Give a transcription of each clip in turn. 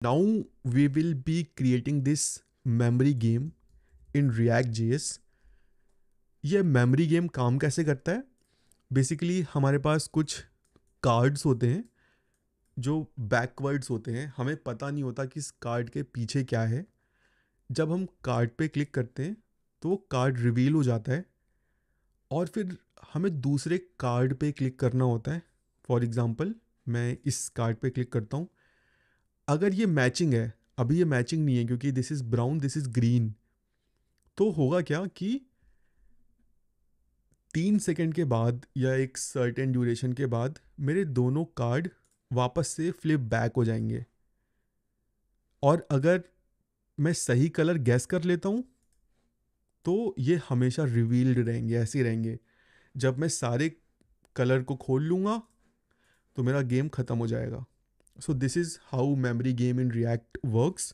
Now we will be creating this memory game in React.js. ये memory game काम कैसे करता है? बेसिकली हमारे पास कुछ कार्ड्स होते हैं जो बैकवर्ड्स होते हैं, हमें पता नहीं होता कि इस कार्ड के पीछे क्या है. जब हम कार्ड पे क्लिक करते हैं तो वो कार्ड रिवील हो जाता है और फिर हमें दूसरे कार्ड पे क्लिक करना होता है. फॉर एग्ज़ाम्पल मैं इस कार्ड पे क्लिक करता हूँ. अगर ये मैचिंग है, अभी ये मैचिंग नहीं है क्योंकि this is brown, this is green, तो होगा क्या कि 3 सेकंड के बाद या एक सर्टेन ड्यूरेशन के बाद मेरे दोनों कार्ड वापस से फ्लिप बैक हो जाएंगे. और अगर मैं सही कलर गैस कर लेता हूँ तो ये हमेशा रिवील्ड रहेंगे, ऐसे ही रहेंगे. जब मैं सारे कलर को खोल लूँगा तो मेरा गेम ख़त्म हो जाएगा. So this is how memory game in React works.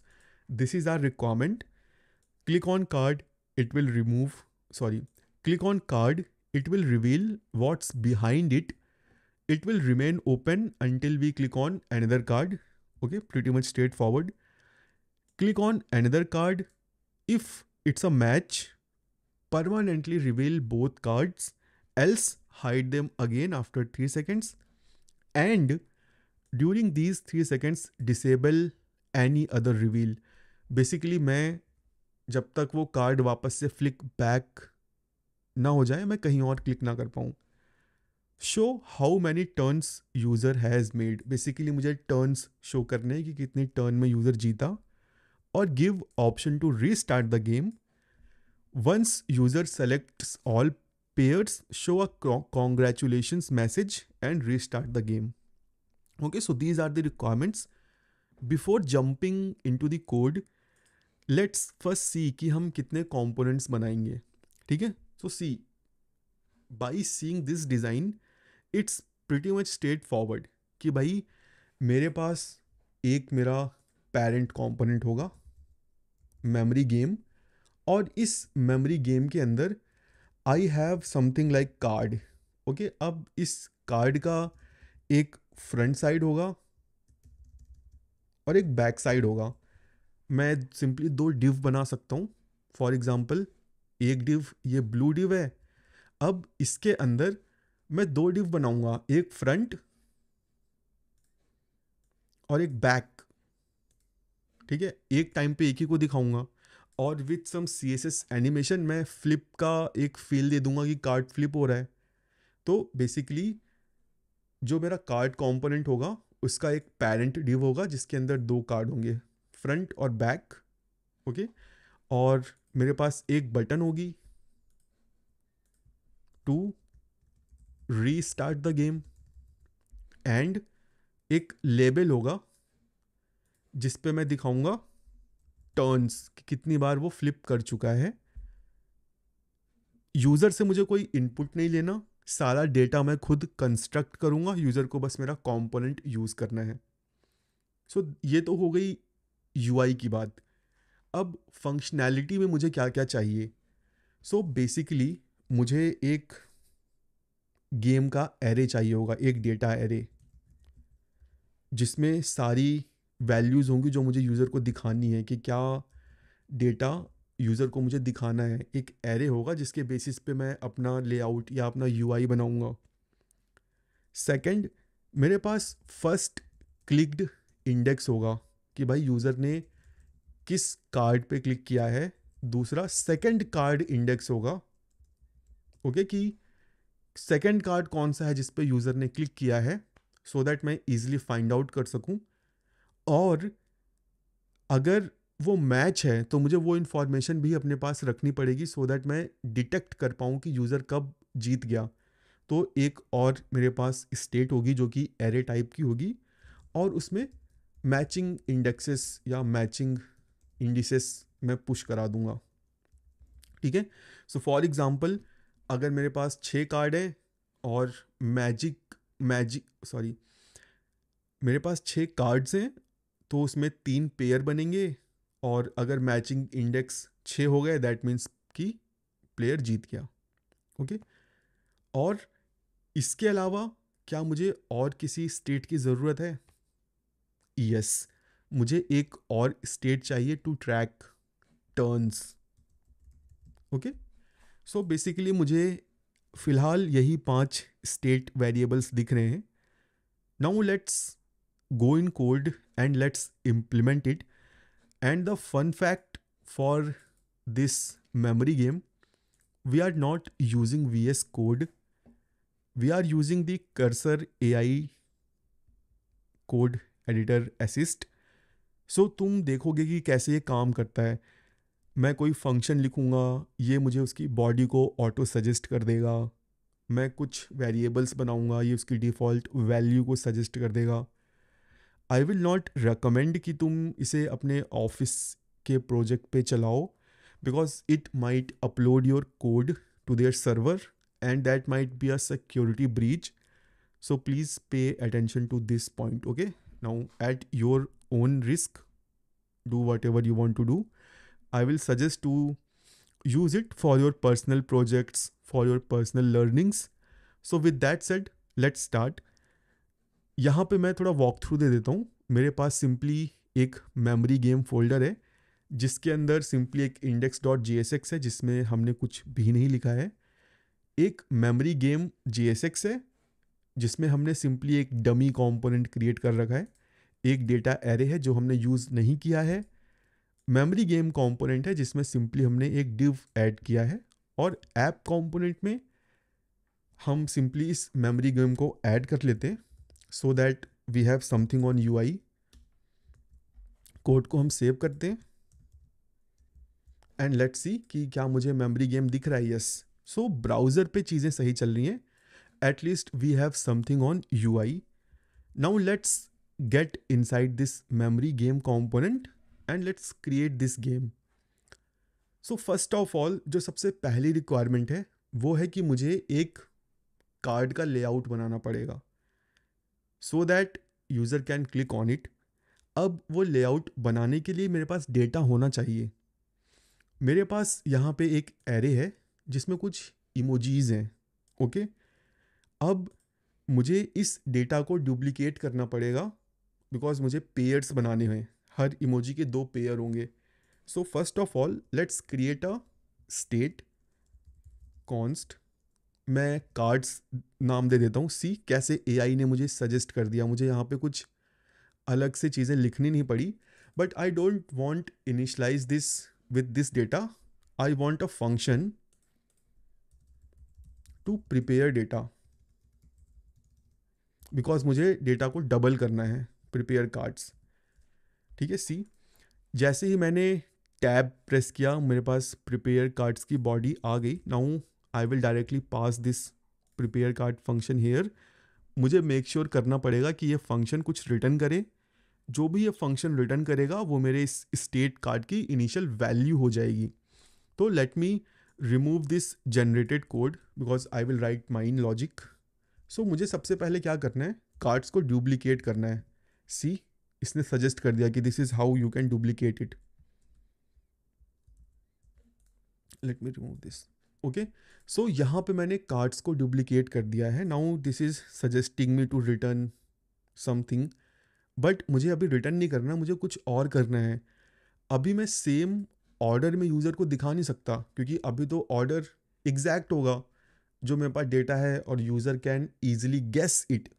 This is our requirement. Click on card, it will remove, sorry, click on card, it will reveal what's behind it. It will remain open until we click on another card. Okay, pretty much straightforward. Click on another card. If it's a match, permanently reveal both cards, else hide them again after 3 seconds. And during these 3 seconds, disable any other reveal. Basically, मैं जब तक वो card वापस से flick back ना हो जाए, मैं कहीं और क्लिक ना कर पाऊँ. Show how many turns user has made. Basically मुझे टर्न्स शो करने हैं कि कितनी टर्न में यूज़र जीता. और give option to restart the game. Once user selects all pairs, show a congratulations message and restart the game. Okay, so these are the requirements. Before jumping into the code, let's first see कि हम कितने components बनाएंगे. ठीक है, so see, by seeing this design it's pretty much straight forward कि भाई मेरे पास एक मेरा पेरेंट कंपोनेंट होगा, मेमोरी गेम. और इस मेमोरी गेम के अंदर I have something like card. Okay, अब इस कार्ड का एक फ्रंट साइड होगा और एक बैक साइड होगा. मैं सिंपली दो डिव बना सकता हूँ. फॉर एग्जांपल, एक डिव ये ब्लू डिव है. अब इसके अंदर मैं दो डिव बनाऊंगा, एक फ्रंट और एक बैक. ठीक है, एक टाइम पे एक ही को दिखाऊंगा. और with some C S S animation मैं फ्लिप का एक फील दे दूंगा कि कार्ड फ्लिप हो रहा है. तो बेसिकली जो मेरा कार्ड कंपोनेंट होगा उसका एक पेरेंट डिव होगा जिसके अंदर दो कार्ड होंगे, फ्रंट और बैक. ओके, और मेरे पास एक बटन होगी to restart the game. And एक लेबल होगा जिस पे मैं दिखाऊंगा टर्न्स कि कितनी बार वो फ्लिप कर चुका है. यूज़र से मुझे कोई इनपुट नहीं लेना, सारा डेटा मैं खुद कंस्ट्रक्ट करूंगा. यूज़र को बस मेरा कंपोनेंट यूज़ करना है. सो ये तो हो गई यूआई की बात. अब फंक्शनैलिटी में मुझे क्या क्या चाहिए. सो बेसिकली मुझे एक गेम का एरे चाहिए होगा, एक डेटा एरे जिसमें सारी वैल्यूज़ होंगी जो मुझे यूज़र को दिखानी है कि क्या डेटा यूज़र को मुझे दिखाना है. एक एरे होगा जिसके बेसिस पे मैं अपना लेआउट या अपना यूआई बनाऊंगा. सेकंड, मेरे पास फर्स्ट क्लिक्ड इंडेक्स होगा कि भाई यूज़र ने किस कार्ड पे क्लिक किया है. दूसरा सेकंड कार्ड इंडेक्स होगा. ओके, कि सेकंड कार्ड कौन सा है जिस पे यूज़र ने क्लिक किया है, सो दैट मैं इजीली फाइंड आउट कर सकूं. और अगर वो मैच है तो मुझे वो इन्फॉर्मेशन भी अपने पास रखनी पड़ेगी सो दैट मैं डिटेक्ट कर पाऊँ कि यूज़र कब जीत गया. तो एक और मेरे पास स्टेट होगी जो कि एरे टाइप की होगी और उसमें मैचिंग इंडेक्सेस या मैचिंग इंडिसेस मैं पुश करा दूंगा. ठीक है, सो फॉर एग्जांपल अगर मेरे पास 6 कार्ड है और मैजिक मैजिक सॉरी मेरे पास 6 कार्ड्स हैं तो उसमें 3 पेयर बनेंगे. और अगर मैचिंग इंडेक्स 6 हो गए दैट मीन्स कि प्लेयर जीत गया. ओके, और इसके अलावा क्या मुझे और किसी स्टेट की ज़रूरत है? यस, मुझे एक और स्टेट चाहिए to track turns. Okay, so basically मुझे फ़िलहाल यही 5 स्टेट वेरिएबल्स दिख रहे हैं। Now let's go in code and let's implement it. And the fun fact for this memory game, we are not using VS Code, we are using the Cursor AI code editor assist. So तुम देखोगे कि कैसे ये काम करता है। मैं कोई फंक्शन लिखूँगा, ये मुझे उसकी बॉडी को ऑटो सजेस्ट कर देगा। मैं कुछ वेरिएबल्स बनाऊँगा, ये उसकी डिफ़ॉल्ट वैल्यू को सजेस्ट कर देगा। आई विल नॉट रिकमेंड कि तुम इसे अपने ऑफिस के प्रोजेक्ट पे चलाओ, because it might upload your code to their server and that might be a security breach. So please pay attention to this point. Okay, now at your own risk, do whatever you want to do. I will suggest to use it for your personal projects, for your personal learnings. So with that said, let's start. यहाँ पे मैं थोड़ा walk through दे देता हूँ. मेरे पास simply एक memory game folder है जिसके अंदर सिंपली एक index.jsx है जिसमें हमने कुछ भी नहीं लिखा है. एक मेमोरी गेम JSX है जिसमें हमने सिंपली एक डमी कंपोनेंट क्रिएट कर रखा है. एक डेटा एरे है जो हमने यूज़ नहीं किया है. मेमोरी गेम कंपोनेंट है जिसमें सिंपली हमने एक डिव ऐड किया है. और ऐप कंपोनेंट में हम सिंपली इस मेमोरी गेम को ऐड कर लेते हैं so that we have something on UI. Code को हम सेव करते हैं एंड लेट्स सी कि क्या मुझे मेमोरी गेम दिख रहा है. यस, सो ब्राउज़र पे चीज़ें सही चल रही हैं. At least we have something on UI. Now let's get inside this memory game component and let's create this game. So first of all, जो सबसे पहली रिक्वायरमेंट है वो है कि मुझे एक कार्ड का लेआउट बनाना पड़ेगा so that user can click on it. अब वो लेआउट बनाने के लिए मेरे पास डेटा होना चाहिए. मेरे पास यहाँ पे एक एरे है जिसमें कुछ इमोजीज हैं. ओके, अब मुझे इस डेटा को डुप्लीकेट करना पड़ेगा बिकॉज मुझे पेयर्स बनाने हैं. हर इमोजी के 2 पेयर होंगे. सो first of all let's create a state const. मैं कार्ड्स नाम दे देता हूँ. सी कैसे AI ने मुझे सजेस्ट कर दिया. मुझे यहाँ पे कुछ अलग से चीज़ें लिखनी नहीं पड़ी. But I don't want initialize this with this data. I want a function to prepare data because मुझे डेटा को डबल करना है. प्रिपेयर कार्ड्स, ठीक है. सी जैसे ही मैंने टैब प्रेस किया मेरे पास प्रिपेयर कार्ड्स की बॉडी आ गई. Now I will directly pass this prepare card function here. मुझे मेक श्योर करना पड़ेगा कि ये फंक्शन कुछ रिटर्न करे. जो भी ये फंक्शन रिटर्न करेगा वो मेरे इस स्टेट कार्ड की इनिशियल वैल्यू हो जाएगी. तो let me remove this generated code because I will write mine logic. So मुझे सबसे पहले क्या करना है, कार्ड्स को डुप्लीकेट करना है. सी इसने सजेस्ट कर दिया कि this is how you can duplicate it. Let me remove this. Okay, so यहाँ पे मैंने कार्ड्स को डुप्लीकेट कर दिया है. Now this is suggesting me to return something, but मुझे अभी रिटर्न नहीं करना, मुझे कुछ और करना है. अभी मैं सेम ऑर्डर में यूज़र को दिखा नहीं सकता क्योंकि अभी तो ऑर्डर एग्जैक्ट होगा जो मेरे पास डेटा है और user can easily guess it.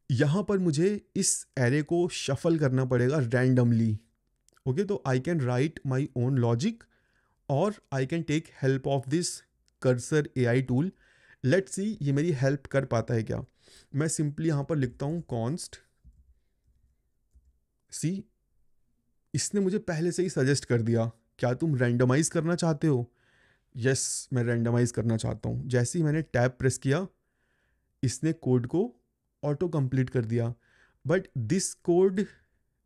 यहाँ पर मुझे इस एरे को शफल करना पड़ेगा रैंडमली. ओके, तो I can write my own logic और I can take help of this cursor AI tool. Let's see ये मेरी हेल्प कर पाता है क्या. मैं सिंपली यहाँ पर लिखता हूँ कॉन्स्ट. सी इसने मुझे पहले से ही सजेस्ट कर दिया, क्या तुम रैंडमाइज़ करना चाहते हो. यस, मैं रैंडमाइज़ करना चाहता हूँ. जैसे ही मैंने टैब प्रेस किया इसने कोड को ऑटो कंप्लीट कर दिया. But this code,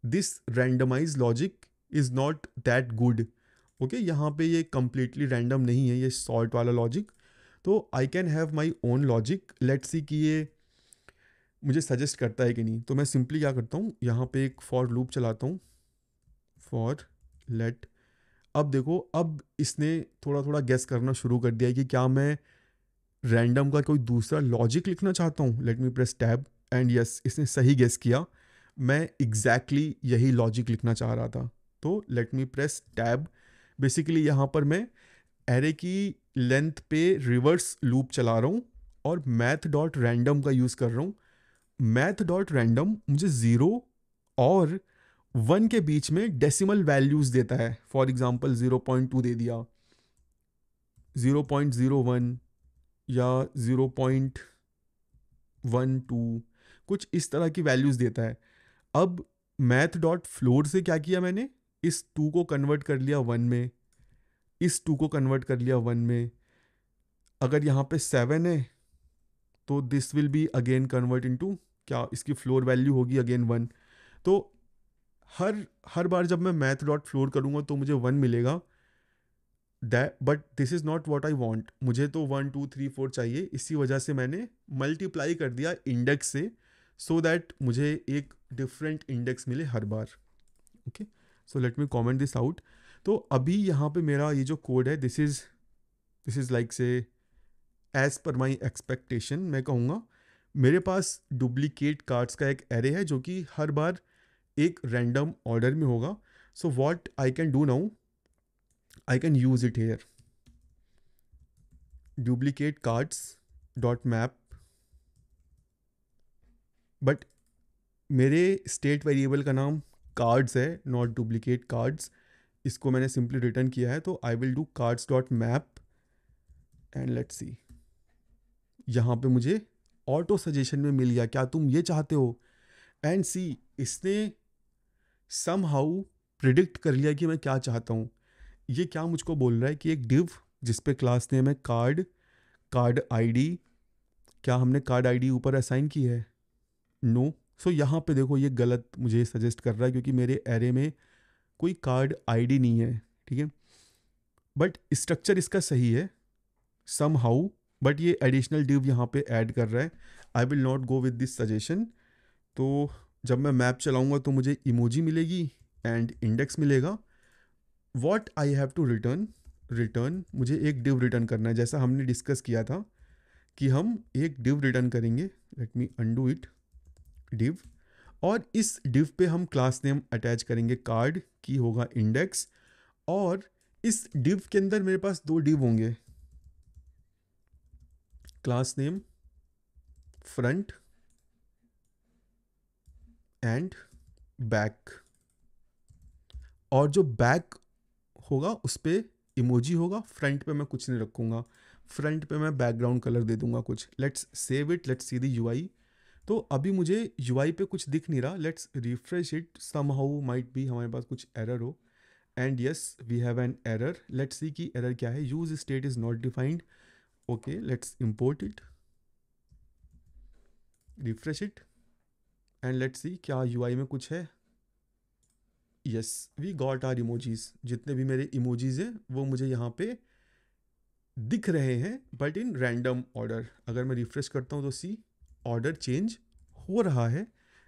this randomise logic is not that good. Okay, यहाँ पे ये कम्प्लीटली रैंडम नहीं है, ये सॉर्ट वाला लॉजिक. तो I can have my own logic. Let's see कि ये मुझे सजेस्ट करता है कि नहीं. तो मैं सिंपली क्या करता हूँ, यहाँ पे एक फॉर लूप चलाता हूँ. फॉर लेट, अब देखो अब इसने थोड़ा थोड़ा गेस करना शुरू कर दिया है कि क्या मैं रैंडम का कोई दूसरा लॉजिक लिखना चाहता हूँ. Let me press tab and yes, इसने सही गेस किया. मैं एग्जैक्टली यही लॉजिक लिखना चाह रहा था। तो लेट मी प्रेस टैब। बेसिकली यहाँ पर मैं एरे की लेंथ पे रिवर्स लूप चला रहा हूँ और मैथ डॉट रैंडम का यूज़ कर रहा हूँ। मैथ डॉट रैंडम मुझे 0 और 1 के बीच में डेसिमल वैल्यूज़ देता है। फॉर एग्जांपल 0.2 दे दिया, 0.01 या 0.12, कुछ इस तरह की वैल्यूज़ देता है। अब मैथ डॉट फ्लोर से क्या किया मैंने, इस 2 को कन्वर्ट कर लिया 1 में, इस 2 को कन्वर्ट कर लिया 1 में। अगर यहाँ पे 7 है तो this will be again convert into क्या, इसकी फ्लोर वैल्यू होगी अगेन 1। तो हर हर बार जब मैं मैथ डॉट फ्लोर करूँगा तो मुझे 1 मिलेगा। That but this is not what I want. मुझे तो 1 2 3 4 चाहिए, इसी वजह से मैंने मल्टीप्लाई कर दिया इंडेक्स से, सो दैट मुझे एक डिफरेंट इंडेक्स मिले हर बार। Okay, so let me comment this out. तो अभी यहाँ पे मेरा ये जो कोड है, this is like say as per my expectation. मैं कहूँगा मेरे पास डुप्लीकेट कार्ड्स का एक एरे है जो कि हर बार एक रैंडम ऑर्डर में होगा। So what I can do now, I can use it here, duplicate cards dot map. But मेरे स्टेट वेरिएबल का नाम कार्ड्स है, नॉट डुप्लीकेट कार्ड्स। इसको मैंने सिंपली रिटर्न किया है। तो आई will do cards dot map and let's सी। यहाँ पे मुझे ऑटो सजेशन में मिल गया, क्या तुम ये चाहते हो। एंड सी, इसने सम हाउ प्रिडिक्ट कर लिया कि मैं क्या चाहता हूँ। ये क्या मुझको बोल रहा है कि एक डिव जिस पे क्लास नेम है कार्ड आईडी, क्या हमने कार्ड आईडी ऊपर असाइन की है? नो। सो यहाँ पे देखो ये गलत मुझे सजेस्ट कर रहा है क्योंकि मेरे एरे में कोई कार्ड आईडी नहीं है। ठीक है, बट स्ट्रक्चर इसका सही है सम हाउ, बट ये एडिशनल डिव यहाँ पे ऐड कर रहा है। I will not go with this suggestion. तो जब मैं मैप चलाऊँगा तो मुझे इमोजी मिलेगी एंड इंडेक्स मिलेगा। What I have to return मुझे एक डिव रिटर्न करना है, जैसा हमने डिस्कस किया था कि हम एक डिव रिटर्न करेंगे। Let me undo it, div. और इस डिव पे हम क्लास नेम अटैच करेंगे कार्ड की होगा इंडेक्स। और इस डिव के अंदर मेरे पास 2 डिव होंगे, class name front end back. और जो बैक होगा उस पर इमोजी होगा, फ्रंट पे मैं कुछ नहीं रखूँगा। फ्रंट पे मैं बैकग्राउंड कलर दे दूंगा कुछ। Let's save it, let's see the UI. तो अभी मुझे यूआई पे कुछ दिख नहीं रहा। Let's refresh it, somehow might be हमारे पास कुछ एरर हो। And yes, we have an error. Let's see कि एरर क्या है। Use state is not defined. Okay, let's import it, refresh it and let's see क्या UI में कुछ है। Yes, we got our emojis. जितने भी मेरे इमोजीज हैं वो मुझे यहाँ पे दिख रहे हैं, बट इन रैंडम ऑर्डर। अगर मैं रिफ्रेश करता हूँ तो सी ऑर्डर चेंज हो रहा है।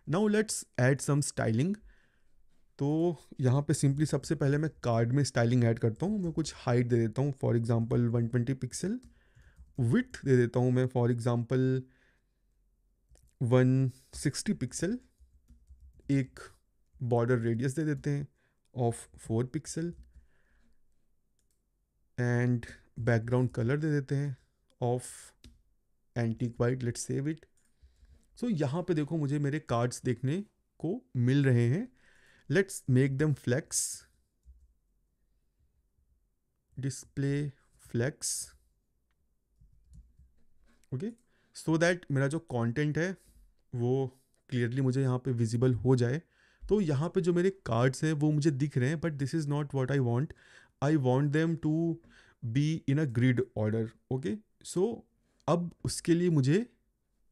Now let's add some styling. तो यहाँ पे सिंपली सबसे पहले मैं कार्ड में स्टाइलिंग ऐड करता हूँ। मैं कुछ हाइट दे देता हूँ, फॉर एग्जांपल 120 पिक्सल। विड्थ दे देता हूँ मैं फॉर एग्जांपल 160 पिक्सल। एक बॉर्डर रेडियस दे देते हैं of 4 pixel and background colour दे देते हैं of antique white. Let's save it. So यहाँ पे देखो मुझे मेरे कार्ड्स देखने को मिल रहे हैं। Let's make them flex, display flex. Okay, so that मेरा जो कंटेंट है वो क्लियरली मुझे यहाँ पे विजिबल हो जाए। तो यहाँ पे जो मेरे कार्ड्स हैं वो मुझे दिख रहे हैं, but this is not what I want. I want them to be in a grid order. Okay, so अब उसके लिए मुझे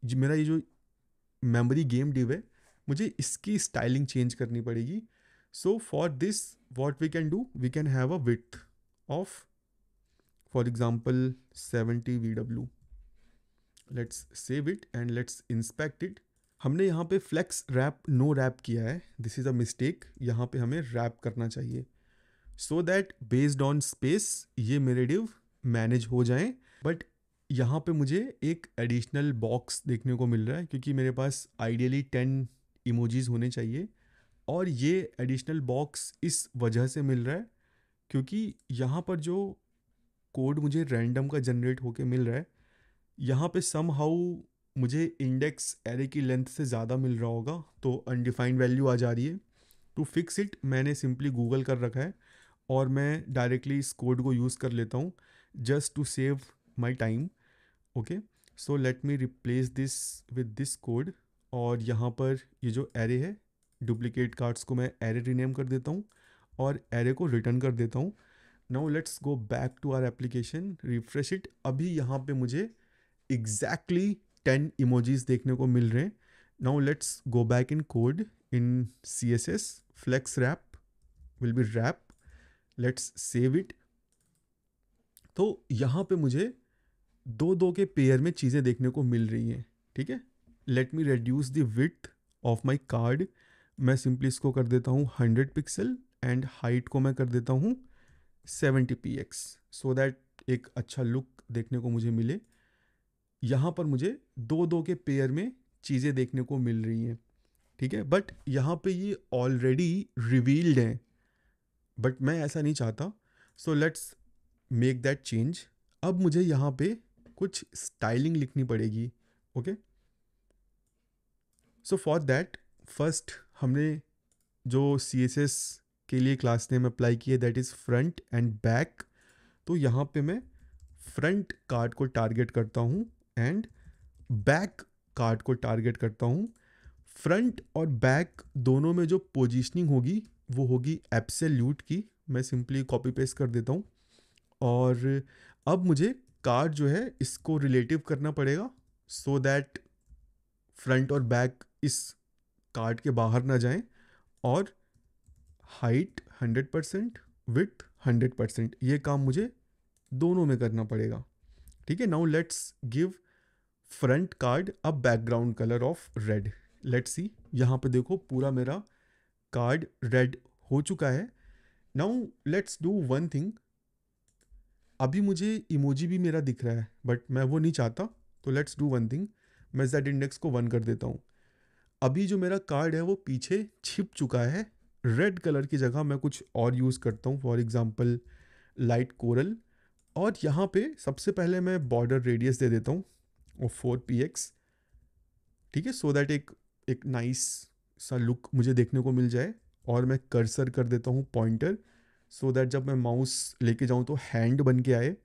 मेरा ये जो मेमोरी गेम डिव है, मुझे इसकी स्टाइलिंग चेंज करनी पड़ेगी। So for this what we can do, we can have a width of for example 70 VW। Let's save it and let's inspect it. हमने यहाँ पे फ्लेक्स रैप नो रैप किया है, दिस इज़ अ मिस्टेक। यहाँ पे हमें rap करना चाहिए so that based on space ये मेरे डिव मैनेज हो जाएं। बट यहाँ पे मुझे एक एडिशनल बॉक्स देखने को मिल रहा है क्योंकि मेरे पास आइडियली 10 इमोजीज होने चाहिए। और ये एडिशनल बॉक्स इस वजह से मिल रहा है क्योंकि यहाँ पर जो कोड मुझे रैंडम का जनरेट होके मिल रहा है, यहाँ पे सम हाउ मुझे इंडेक्स एरे की लेंथ से ज़्यादा मिल रहा होगा, तो अनडिफाइंड वैल्यू आ जा रही है। टू फिक्स इट मैंने सिंपली गूगल कर रखा है और मैं डायरेक्टली इस कोड को यूज़ कर लेता हूँ just to save my time. Okay, so let me replace this with this code. और यहाँ पर ये जो एरे है, डुप्लीकेट कार्ड्स को मैं एरे रीनेम कर देता हूँ और एरे को रिटर्न कर देता हूँ। Now let's go back to our application, refresh it. अभी यहाँ पे मुझे एग्जैक्टली 10 इमोजीज देखने को मिल रहे हैं। Now let's go back in code in CSS, flex wrap will be wrap, let's save it. तो यहाँ पे मुझे दो दो के पेयर में चीज़ें देखने को मिल रही हैं। ठीक है, let me reduce the width of my card. मैं सिंपली इसको कर देता हूँ 100 पिक्सल एंड हाइट को मैं कर देता हूँ 70px, सो दैट एक अच्छा लुक देखने को मुझे मिले। यहाँ पर मुझे दो दो के पेयर में चीज़ें देखने को मिल रही हैं। ठीक है, बट यहाँ पे ये ऑलरेडी रिवील्ड हैं, बट मैं ऐसा नहीं चाहता। So let's make that change. अब मुझे यहाँ पे कुछ स्टाइलिंग लिखनी पड़ेगी। Okay, so for that first हमने जो CSS के लिए क्लास नेम अप्लाई किए that is front end back. तो यहाँ पे मैं फ्रंट कार्ड को टारगेट करता हूँ एंड बैक कार्ड को टारगेट करता हूँ। फ्रंट और बैक दोनों में जो पोजीशनिंग होगी वो होगी एब्सोल्यूट की। मैं सिंपली कॉपी पेस्ट कर देता हूँ। और अब मुझे कार्ड जो है इसको रिलेटिव करना पड़ेगा सो दैट फ्रंट और बैक इस कार्ड के बाहर ना जाएं। और हाइट 100%, विड्थ 100%, ये काम मुझे दोनों में करना पड़ेगा। ठीक है, now let's give front card a background colour of red. Let's see, यहाँ पे देखो पूरा मेरा कार्ड रेड हो चुका है। Now let's do one thing. अभी मुझे इमोजी भी मेरा दिख रहा है बट मैं वो नहीं चाहता, तो लेट्स डू वन थिंग। मैं Z इंडेक्स को 1 कर देता हूँ। अभी जो मेरा कार्ड है वो पीछे छिप चुका है। रेड कलर की जगह मैं कुछ और यूज़ करता हूँ, फॉर एग्जांपल लाइट कोरल। और यहाँ पे सबसे पहले मैं बॉर्डर रेडियस दे देता हूँ और 4px। ठीक है, सो दैट एक एक नाइस सा लुक मुझे देखने को मिल जाए। और मैं कर्सर कर देता हूँ पॉइंटर, सो दैट जब मैं माउस लेके जाऊँ तो हैंड बन के आए।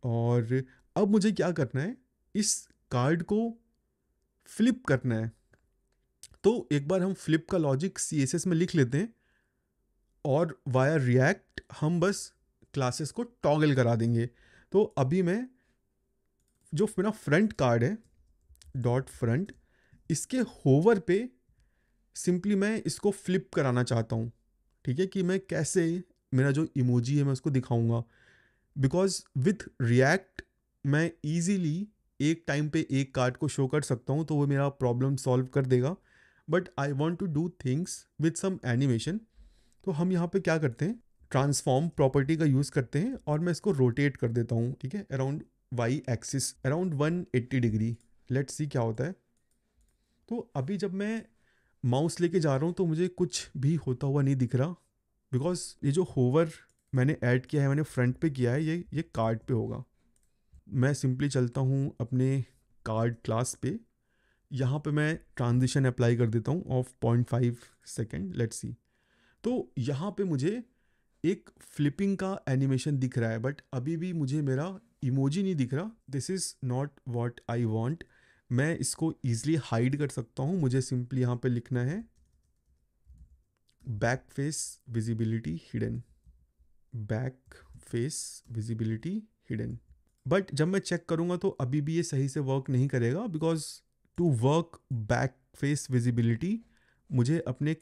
और अब मुझे क्या करना है, इस कार्ड को फ्लिप करना है। तो एक बार हम फ्लिप का लॉजिक CSS में लिख लेते हैं और वाया रिएक्ट हम बस क्लासेस को टॉगल करा देंगे। तो अभी मैं जो मेरा फ्रंट कार्ड है डॉट फ्रंट, इसके होवर पे सिंपली मैं इसको फ्लिप कराना चाहता हूँ। ठीक है, कि मैं कैसे मेरा जो इमोजी है मैं उसको दिखाऊंगा। बिकॉज विथ रिएक्ट मैं ईजीली एक टाइम पे एक कार्ड को शो कर सकता हूँ, तो वो मेरा प्रॉब्लम सॉल्व कर देगा। But I want to do things with some animation. तो हम यहाँ पे क्या करते हैं, ट्रांसफॉर्म प्रॉपर्टी का यूज़ करते हैं और मैं इसको रोटेट कर देता हूँ। ठीक है, around Y axis around 180 degree. Let's see क्या होता है। तो अभी जब मैं माउस लेके जा रहा हूँ तो मुझे कुछ भी होता हुआ नहीं दिख रहा, बिकॉज ये जो होवर मैंने ऐड किया है, मैंने फ्रंट पे किया है, ये कार्ड पे होगा। मैं सिंपली चलता हूँ अपने कार्ड क्लास पे। यहाँ पे मैं ट्रांजिशन अप्लाई कर देता हूँ ऑफ 0.5 सेकेंड। लेट्स सी, तो यहाँ पे मुझे एक फ्लिपिंग का एनिमेशन दिख रहा है बट अभी भी मुझे मेरा इमोजी नहीं दिख रहा। This is not what I want. मैं इसको ईजिली हाइड कर सकता हूँ। मुझे सिंपली यहाँ पे लिखना है back face visibility hidden, back face visibility hidden. But जब मैं चेक करूँगा तो अभी भी ये सही से वर्क नहीं करेगा, because to work backface visibility मुझे अपने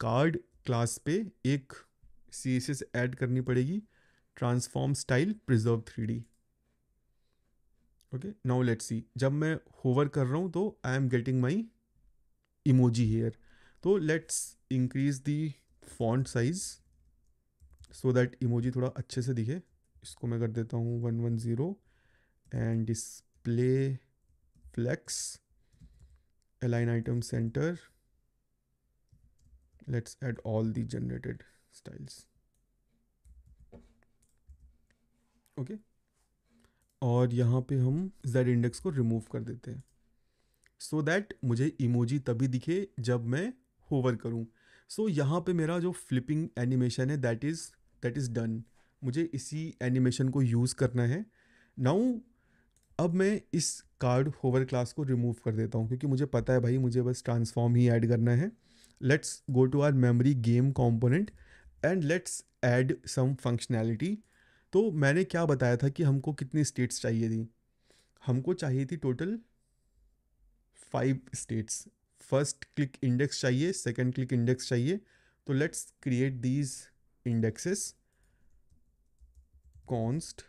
कार्ड क्लास पे एक CSS ऐड करनी पड़ेगी, transform style preserve 3D। Okay, now let's see, जब मैं होवर कर रहा हूँ तो I am getting my emoji here. तो let's increase the font size so that emoji थोड़ा अच्छे से दिखे। इसको मैं कर देता हूँ 110 and display flex, align item centre let's add all the generated styles, okay. और यहाँ पे हम z इंडेक्स को रिमूव कर देते हैं सो दैट मुझे इमोजी तभी दिखे जब मैं होवर करूँ। सो यहाँ पे मेरा जो फ्लिपिंग एनिमेशन है दैट इज़ डन। मुझे इसी एनिमेशन को यूज़ करना है नाउ। अब मैं इस कार्ड होवर क्लास को रिमूव कर देता हूँ क्योंकि मुझे पता है भाई मुझे बस ट्रांसफॉर्म ही ऐड करना है। Let's go to our memory game component and let's add some functionality. तो मैंने क्या बताया था कि हमको कितनी स्टेट्स चाहिए थी, हमको चाहिए थी total 5 states. First click index चाहिए, सेकंड क्लिक इंडेक्स चाहिए। तो let's create these indexes. Const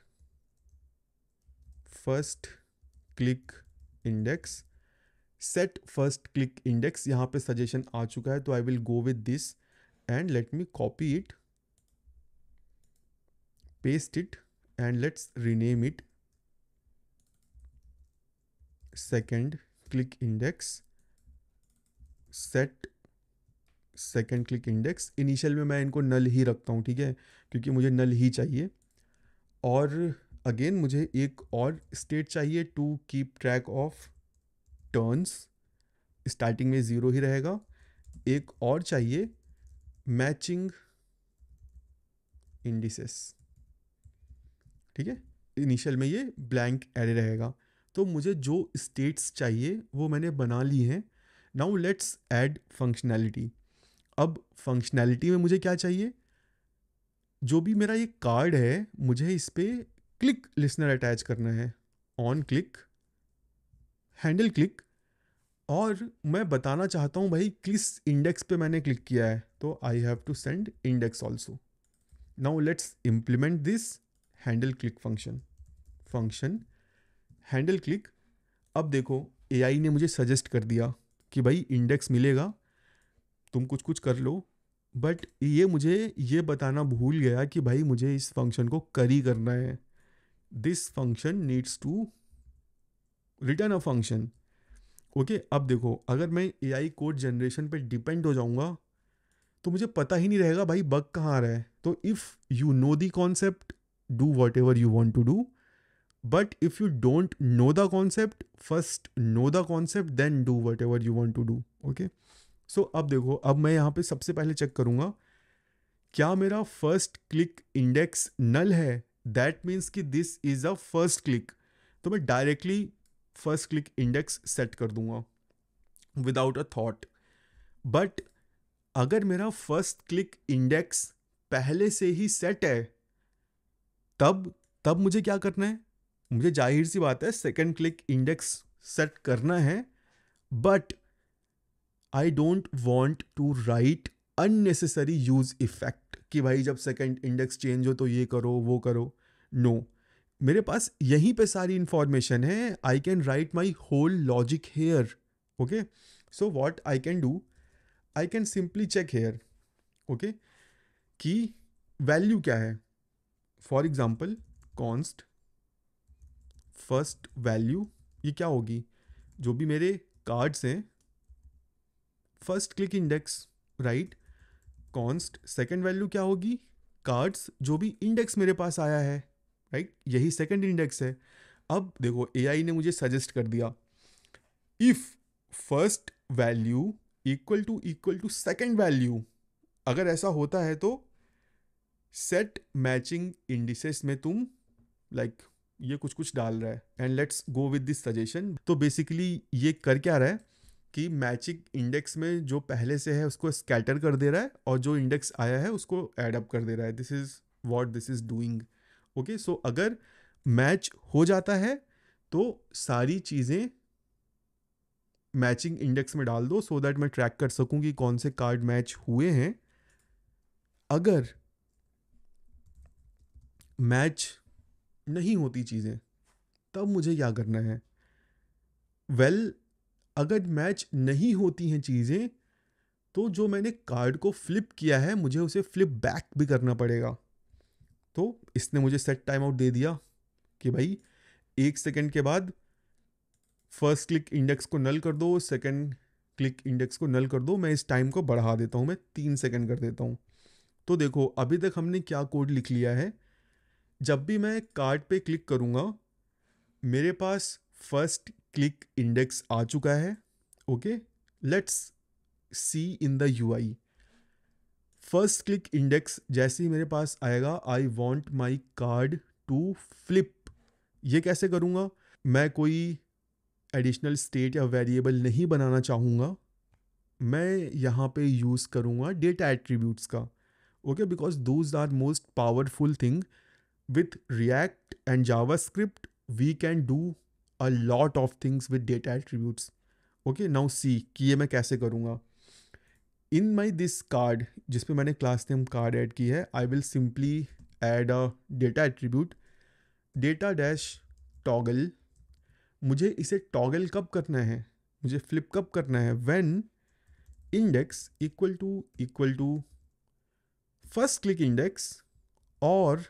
first click index, set first click index. यहाँ पे सजेशन आ चुका है तो I will go with this and let me copy it, paste it and let's rename it second click index, set second click index. Initial में मैं इनको नल ही रखता हूँ, ठीक है, क्योंकि मुझे नल ही चाहिए। और अगेन मुझे एक और स्टेट चाहिए to keep track of turns, starting में 0 ही रहेगा। एक और चाहिए मैचिंग इंडिसेस, ठीक है, इनिशियल में ये ब्लैंक एरे रहेगा। तो मुझे जो स्टेट्स चाहिए वो मैंने बना ली हैं। Now let's add functionality. अब फंक्शनैलिटी में मुझे क्या चाहिए, जो भी मेरा ये कार्ड है मुझे इस पर क्लिक लिसनर अटैच करना है, ऑन क्लिक, हैंडल क्लिक। और मैं बताना चाहता हूँ भाई किस इंडेक्स पे मैंने क्लिक किया है, तो I have to send index also. Now let's implement this handle click function handle click. अब देखो एआई ने मुझे सजेस्ट कर दिया कि भाई इंडेक्स मिलेगा, तुम कुछ कुछ कर लो, बट ये मुझे ये बताना भूल गया कि भाई मुझे इस फंक्शन को करी करना है। This function needs to return a function, okay. अब देखो अगर मैं एआई कोड जनरेशन पे डिपेंड हो जाऊंगा तो मुझे पता ही नहीं रहेगा भाई बग कहाँ आ रहा है। तो if you know the concept do whatever you want to do, but if you don't know the concept first know the concept then do whatever you want to do, okay. So अब देखो, अब मैं यहाँ पे सबसे पहले check करूँगा क्या मेरा फर्स्ट क्लिक इंडेक्स नल है, दैट मीन्स कि this is a first click. तो मैं directly first click index set कर दूंगा विदाउट अ थॉट। बट अगर मेरा फर्स्ट क्लिक इंडेक्स पहले से ही सेट है तब तब मुझे क्या करना है, मुझे जाहिर सी बात है सेकंड क्लिक इंडेक्स सेट करना है। But I don't want to write unnecessary use effect कि भाई जब सेकंड इंडेक्स चेंज हो तो ये करो वो करो। नो, मेरे पास यहीं पे सारी इंफॉर्मेशन है, I can write my whole logic here, okay. So what I can do, I can simply check here, okay, कि वैल्यू क्या है। For example const first value, ये क्या होगी, जो भी मेरे कार्ड्स हैं first click index, right. Const second value क्या होगी, कार्ड्स जो भी इंडेक्स मेरे पास आया है, राइट, यही सेकंड इंडेक्स है। अब देखो एआई ने मुझे सजेस्ट कर दिया if first value equal to second value, अगर ऐसा होता है तो सेट मैचिंग इंडिसेस में तुम लाइक ये कुछ कुछ डाल रहा है and let's go with this suggestion. तो बेसिकली ये कर क्या रहा है कि मैचिंग इंडेक्स में जो पहले से है उसको स्कैटर कर दे रहा है और जो इंडेक्स आया है उसको ऐड अप कर दे रहा है। This is what this is doing, okay. So अगर मैच हो जाता है तो सारी चीज़ें मैचिंग इंडेक्स में डाल दो सो दैट मैं ट्रैक कर सकूं कि कौन से कार्ड मैच हुए हैं। अगर मैच नहीं होती चीज़ें तब मुझे क्या करना है, वेल अगर मैच नहीं होती हैं चीज़ें तो जो मैंने कार्ड को फ्लिप किया है मुझे उसे फ्लिप बैक भी करना पड़ेगा। तो इसने मुझे सेट टाइम आउट दे दिया कि भाई 1 सेकंड के बाद फर्स्ट क्लिक इंडेक्स को नल कर दो, सेकंड क्लिक इंडेक्स को नल कर दो, मैं इस टाइम को बढ़ा देता हूँ, मैं 3 सेकंड कर देता हूँ। तो देखो अभी तक हमने क्या कोड लिख लिया है, जब भी मैं कार्ड पे क्लिक करूँगा मेरे पास फर्स्ट क्लिक इंडेक्स आ चुका है। Okay, let's see in the UI. First click index जैसे ही मेरे पास आएगा, I want my card to flip. ये कैसे करूँगा? मैं कोई एडिशनल स्टेट या वेरिएबल नहीं बनाना चाहूँगा, मैं यहाँ पे यूज़ करूँगा डेटा एट्रीब्यूट्स का। Okay, because those are most powerful thing with React and JavaScript, we can do a lot of things with data attributes. Okay, now see कि ये मैं कैसे करूँगा। In my this card जिस पे मैंने क्लास नेम कार्ड ऐड की है, I will simply add a data attribute data dash toggle। मुझे इसे टॉगल कब करना है, मुझे फ्लिप कब करना है? when index equal to first click index और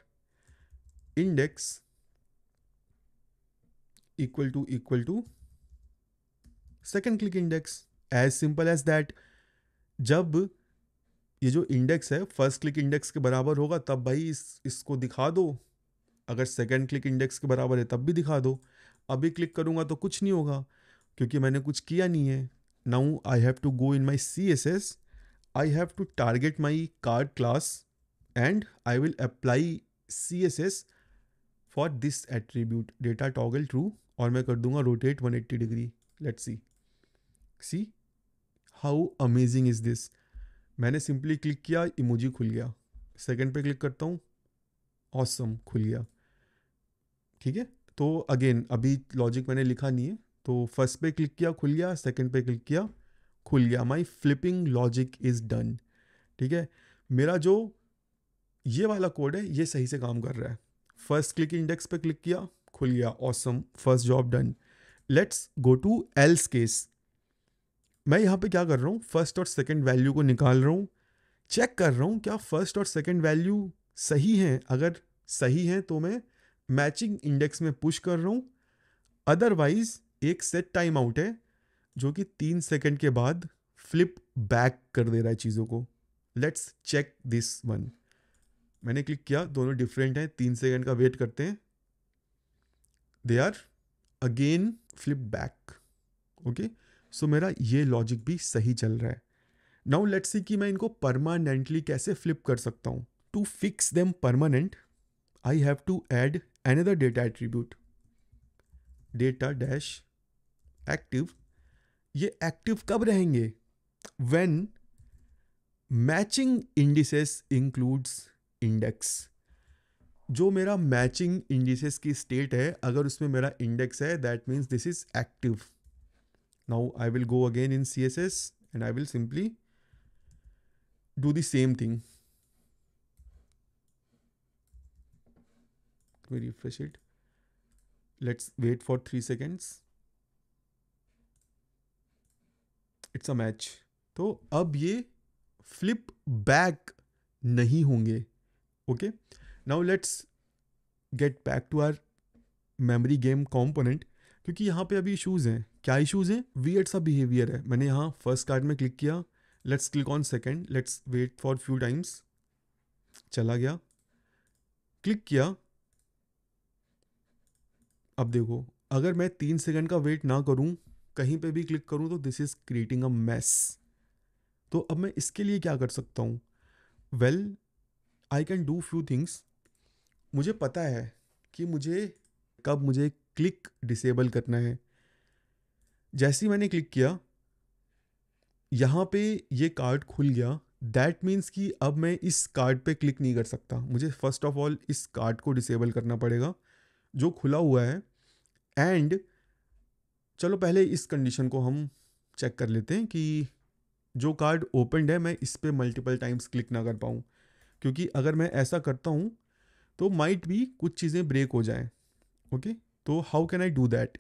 index equal to second click index, as simple as that। जब ये जो इंडेक्स है फर्स्ट क्लिक इंडेक्स के बराबर होगा तब भाई इसको दिखा दो, अगर सेकंड क्लिक इंडेक्स के बराबर है तब भी दिखा दो। अभी क्लिक करूँगा तो कुछ नहीं होगा क्योंकि मैंने कुछ किया नहीं है। Now I have to go in my CSS, I have to target my card class and I will apply CSS for this attribute data toggle true, और मैं कर दूंगा rotate 180 degree. Let's see how amazing is this. मैंने simply click किया, emoji खुल गया। Second पे click करता हूँ, ऑसम खुल गया। ठीक है, तो अगेन अभी लॉजिक मैंने लिखा नहीं है, तो फर्स्ट पे क्लिक किया खुल गया, सेकंड पे क्लिक किया खुल गया। माई फ्लिपिंग लॉजिक इज डन। ठीक है, मेरा जो ये वाला कोड है ये सही से काम कर रहा है। फर्स्ट क्लिक इंडेक्स पे क्लिक किया खुल गया, awesome, first job done. Let's go to else case. मैं यहाँ पे क्या कर रहा हूँ, फर्स्ट और सेकंड वैल्यू को निकाल रहा हूँ, चेक कर रहा हूँ क्या फर्स्ट और सेकंड वैल्यू सही हैं। अगर सही हैं तो मैं मैचिंग इंडेक्स में पुश कर रहा हूँ, अदरवाइज एक सेट टाइम आउट है जो कि 3 सेकंड के बाद फ्लिप बैक कर दे रहा है चीज़ों को। Let's check this one. मैंने क्लिक किया, दोनों डिफरेंट हैं, 3 सेकंड का वेट करते हैं, they are again flip back. Okay, so मेरा ये लॉजिक भी सही चल रहा है। नाउ लेट्स सी कि मैं इनको परमानेंटली कैसे फ्लिप कर सकता हूँ। To fix them permanent I have to add another data attribute data dash active. ये एक्टिव कब रहेंगे? When matching indices includes index. जो मेरा मैचिंग इंडिसेस की स्टेट है अगर उसमें मेरा इंडेक्स है, that means this is active. Now I will go again in CSS and I will simply do the same thing. Let me refresh it. Let's wait for 3 seconds. It's a match. तो अब ये flip back नहीं होंगे। Okay, now let's get back to our memory game component, क्योंकि यहाँ पे अभी issues हैं। क्या इशूज़ हैं? वियर्ड सा बिहेवियर है। मैंने यहाँ फर्स्ट कार्ड में क्लिक किया, let's click on second, let's wait for few times, चला गया, क्लिक किया। अब देखो अगर मैं 3 सेकंड का वेट ना करूँ, कहीं पे भी क्लिक करूँ तो this is creating a mess. तो अब मैं इसके लिए क्या कर सकता हूँ? Well I can do few things. मुझे पता है कि मुझे क्लिक डिसेबल करना है। जैसे ही मैंने क्लिक किया यहाँ पे ये कार्ड खुल गया, दैट मीन्स कि अब मैं इस कार्ड पे क्लिक नहीं कर सकता। मुझे फर्स्ट ऑफ ऑल इस कार्ड को डिसेबल करना पड़ेगा जो खुला हुआ है। एंड चलो पहले इस कंडीशन को हम चेक कर लेते हैं कि जो कार्ड ओपनड है मैं इस पर मल्टीपल टाइम्स क्लिक ना कर पाऊँ, क्योंकि अगर मैं ऐसा करता हूँ तो माइट भी कुछ चीज़ें ब्रेक हो जाएं। ओके, तो how can I do that?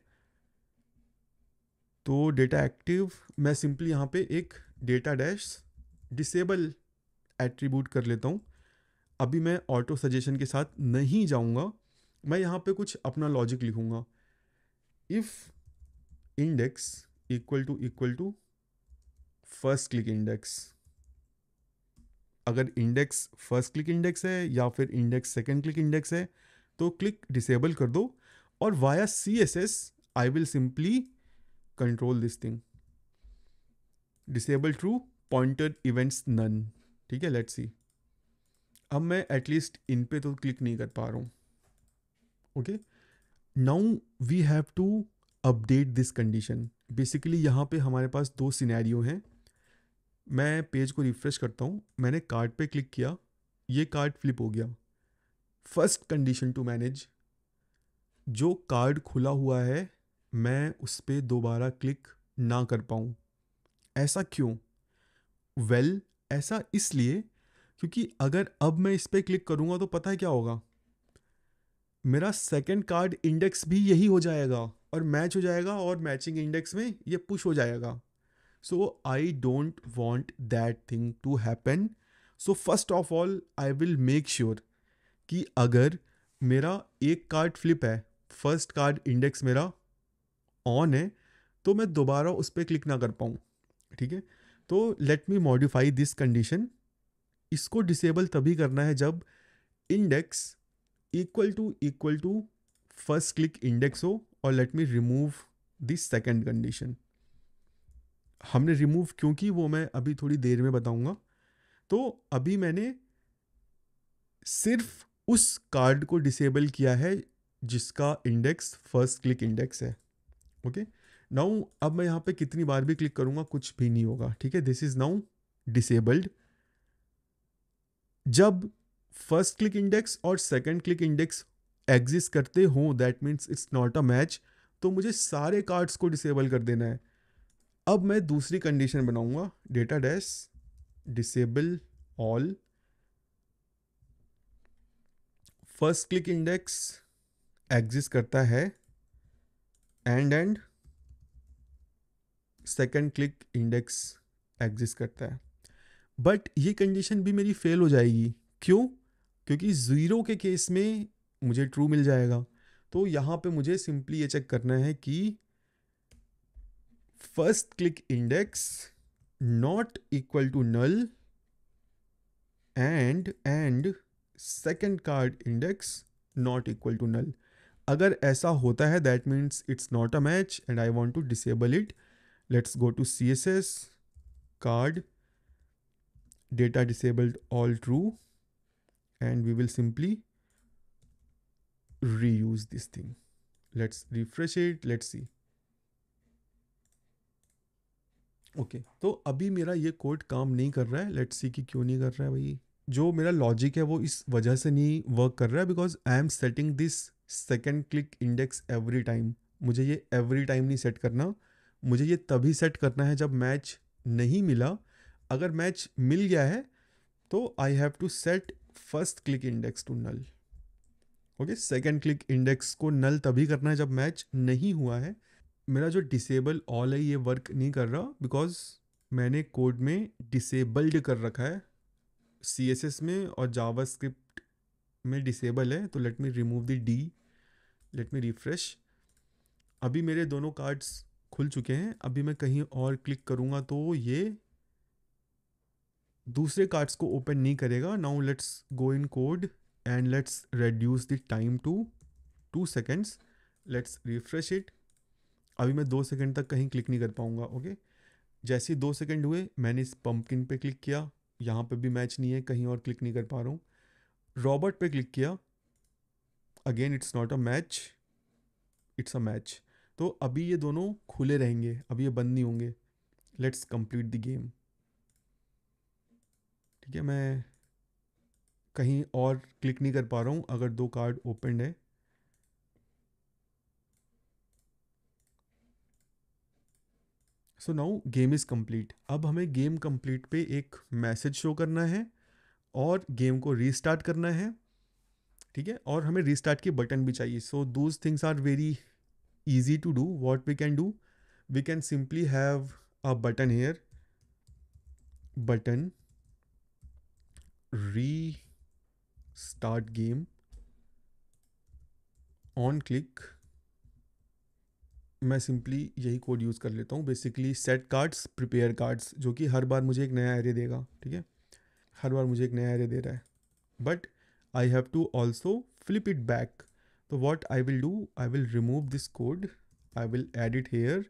तो डेटा एक्टिव मैं सिंपली यहाँ पे एक डेटा डैश डिसेबल एट्रीब्यूट कर लेता हूँ। अभी मैं ऑटो सजेशन के साथ नहीं जाऊँगा, मैं यहाँ पे कुछ अपना लॉजिक लिखूँगा। If index equal to first click index. अगर इंडेक्स फर्स्ट क्लिक इंडेक्स है या फिर इंडेक्स सेकंड क्लिक इंडेक्स है तो क्लिक डिसेबल कर दो, और via CSS I will simply control this thing, disable true, pointer events none. ठीक है, लेट्स सी। अब मैं एटलीस्ट इन पे तो क्लिक नहीं कर पा रहा हूँ। Okay, now we have to update this condition. Basically यहाँ पे हमारे पास दो सिनेरियो हैं। मैं पेज को रिफ्रेश करता हूँ, मैंने कार्ड पे क्लिक किया, ये कार्ड फ्लिप हो गया। फर्स्ट कंडीशन टू मैनेज, जो कार्ड खुला हुआ है मैं उस पर दोबारा क्लिक ना कर पाऊँ। ऐसा क्यों? वेल, ऐसा इसलिए क्योंकि अगर अब मैं इस पर क्लिक करूँगा तो पता है क्या होगा, मेरा सेकंड कार्ड इंडेक्स भी यही हो जाएगा और मैच हो जाएगा, और मैचिंग इंडेक्स में ये पुश हो जाएगा। So I don't want that thing to happen. So first of all I will make sure कि अगर मेरा एक कार्ड फ्लिप है, फर्स्ट कार्ड इंडेक्स मेरा ऑन है, तो मैं दोबारा उस पर क्लिक ना कर पाऊँ। ठीक है, तो let me modify this condition. इसको डिसेबल तभी करना है जब index equal to first click index हो, और let me remove this second condition. हमने रिमूव क्यों की वो मैं अभी थोड़ी देर में बताऊंगा। तो अभी मैंने सिर्फ उस कार्ड को डिसेबल किया है जिसका इंडेक्स फर्स्ट क्लिक इंडेक्स है। ओके, नाउ अब मैं यहाँ पे कितनी बार भी क्लिक करूँगा कुछ भी नहीं होगा। ठीक है, दिस इज नाउ डिसेबल्ड। जब फर्स्ट क्लिक इंडेक्स और सेकंड क्लिक इंडेक्स एग्जिस्ट करते हो, that means it's not a match, तो मुझे सारे कार्ड्स को डिसेबल कर देना है। अब मैं दूसरी कंडीशन बनाऊंगा, data dash disable all first click index exist करता है and second click index exist करता है। बट ये कंडीशन भी मेरी फेल हो जाएगी। क्यों? क्योंकि ज़ीरो के केस में मुझे ट्रू मिल जाएगा। तो यहाँ पे मुझे सिंपली ये चेक करना है कि first click index not equal to null and second card index not equal to null. अगर ऐसा होता है that means it's not a match and I want to disable it. Let's go to CSS card data disabled all true, and we will simply reuse this thing. Let's refresh it, let's see. Okay, तो अभी मेरा ये code काम नहीं कर रहा है। Let's see कि क्यों नहीं कर रहा है भाई। जो मेरा लॉजिक है वो इस वजह से नहीं वर्क कर रहा है because I am setting this second click index every time. मुझे ये एवरी टाइम नहीं सेट करना, मुझे ये तभी सेट करना है जब मैच नहीं मिला। अगर मैच मिल गया है तो I have to set first click index to null. Okay, second click index को नल तभी करना है जब मैच नहीं हुआ है। मेरा जो डिसेबल ऑल है ये वर्क नहीं कर रहा बिकॉज मैंने कोड में डिसेबल्ड कर रखा है, CSS में और जावास्क्रिप्ट में डिसेबल है। तो let me remove the D, let me refresh. अभी मेरे दोनों कार्ड्स खुल चुके हैं। अभी मैं कहीं और क्लिक करूँगा तो ये दूसरे कार्ड्स को ओपन नहीं करेगा। Now let's go in code and let's reduce the time to 2 seconds। Let's refresh it. अभी मैं 2 सेकंड तक कहीं क्लिक नहीं कर पाऊंगा। ओके, जैसे ही 2 सेकंड हुए मैंने इस पंपकिन पे क्लिक किया, यहाँ पे भी मैच नहीं है, कहीं और क्लिक नहीं कर पा रहा हूँ। रॉबर्ट पे क्लिक किया, again it's not a match, it's a match. तो अभी ये दोनों खुले रहेंगे, अभी ये बंद नहीं होंगे। Let's complete the game. ठीक है, मैं कहीं और क्लिक नहीं कर पा रहा हूँ अगर दो कार्ड ओपन है। So now game is complete. अब हमें गेम कंप्लीट पे एक मैसेज शो करना है और गेम को रीस्टार्ट करना है। ठीक है, और हमें रीस्टार्ट की बटन भी चाहिए। So those things are very easy to do. What we can do, we can simply have a button here, button restart game, on click मैं सिंपली यही कोड यूज़ कर लेता हूँ, basically set cards prepare cards, जो कि हर बार मुझे एक नया एरे देगा, ठीक है, हर बार मुझे एक नया एरे दे रहा है, but I have to also flip it back. तो what I will do, I will remove this code, I will add it here,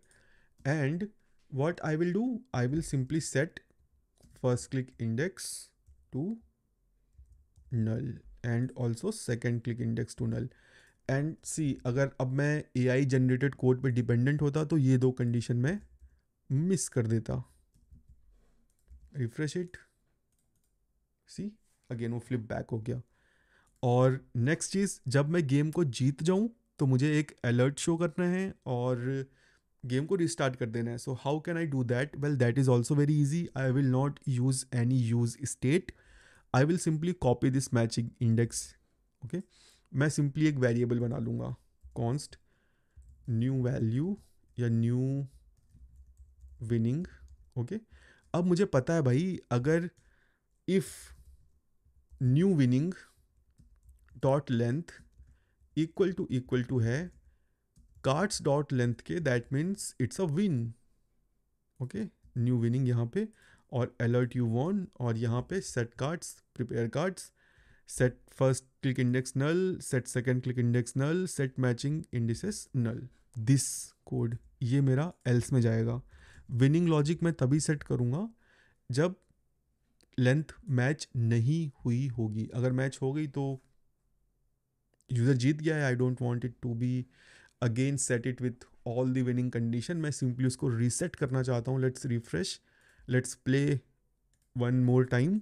and what I will do, I will simply set first click index to null and also second click index to null. And see, अगर अब मैं AI generated code पे dependent होता तो ये दो condition मैं miss कर देता. रिफ्रेश इट, सी, अगेन वो फ्लिप बैक हो गया. और नेक्स्ट चीज़, जब मैं गेम को जीत जाऊं तो मुझे एक अलर्ट शो करना है और गेम को रिस्टार्ट कर देना है. So how can I do that? Well, that is also very easy. I will not use any use state, I will simply copy this matching index. Okay, मैं सिंपली एक वेरिएबल बना लूँगा, कॉन्स्ट न्यू वैल्यू या new winning. ओके, अब मुझे पता है भाई, अगर if new winning dot length equal to है कार्ड्स डॉट लेंथ के, that means it's a win. Okay, new winning यहाँ पे, और अलर्ट यू वॉन, और यहाँ पे set cards prepare cards, set first click index null, set second click index null, set matching indices null. This code ये मेरा else में जाएगा. विनिंग लॉजिक मैं तभी सेट करूँगा जब लेंथ मैच नहीं हुई होगी. अगर मैच हो गई तो यूज़र जीत गया है. I don't want it to be again set it with all the winning condition. मैं सिंपली उसको रीसेट करना चाहता हूँ. Let's refresh, let's play one more time.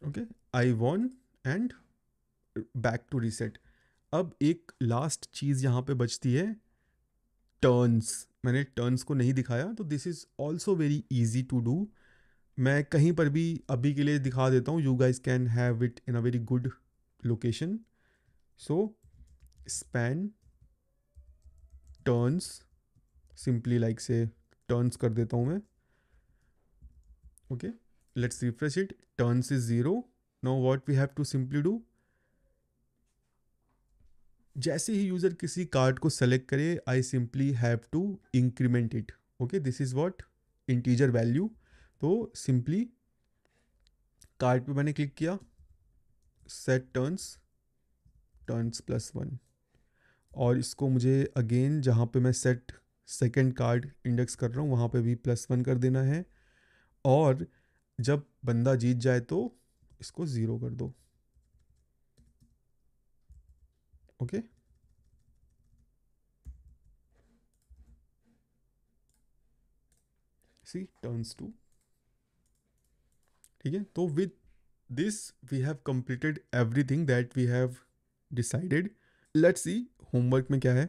Okay, I won and back to reset. अब एक लास्ट चीज़ यहाँ पे बचती है, टर्न्स. मैंने टर्न्स को नहीं दिखाया, तो this is also very easy to do. मैं कहीं पर भी अभी के लिए दिखा देता हूँ, you guys can have it in a very good location. So span turns, simply like say turns कर देता हूँ मैं. Okay, let's refresh it. Turns is 0. Now what we have to simply do, जैसे ही यूज़र किसी card को select करे, I simply have to increment it. Okay, this is what integer value. तो सिंपली कार्ड पे मैंने क्लिक किया, set turns, turns +1, और इसको मुझे अगेन जहाँ पे मैं सेट सेकेंड कार्ड इंडेक्स कर रहा हूँ वहाँ पे भी +1 कर देना है. और जब बंदा जीत जाए तो इसको 0 कर दो. Okay, see turns 2. ठीक है, तो with this we have completed everything that we have decided. Let's see homework में क्या है.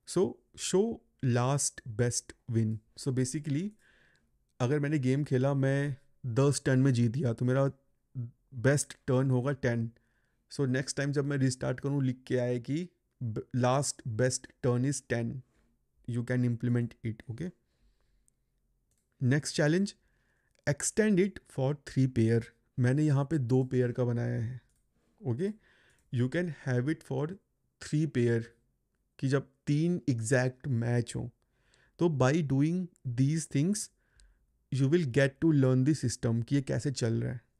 So show last best win. So basically अगर मैंने गेम खेला, मैं 10 टर्न में जीत गया, तो मेरा बेस्ट टर्न होगा 10. सो नेक्स्ट टाइम जब मैं रिस्टार्ट करूँ, लिख के आए कि last best turn is 10. You can implement it. Okay, next challenge, extend it for 3 pair. मैंने यहाँ पे 2 पेयर का बनाया है. Okay, you can have it for 3 pair, कि जब 3 एग्जैक्ट मैच हो. तो by doing these things you will get to learn the system कि ये कैसे चल रहा है.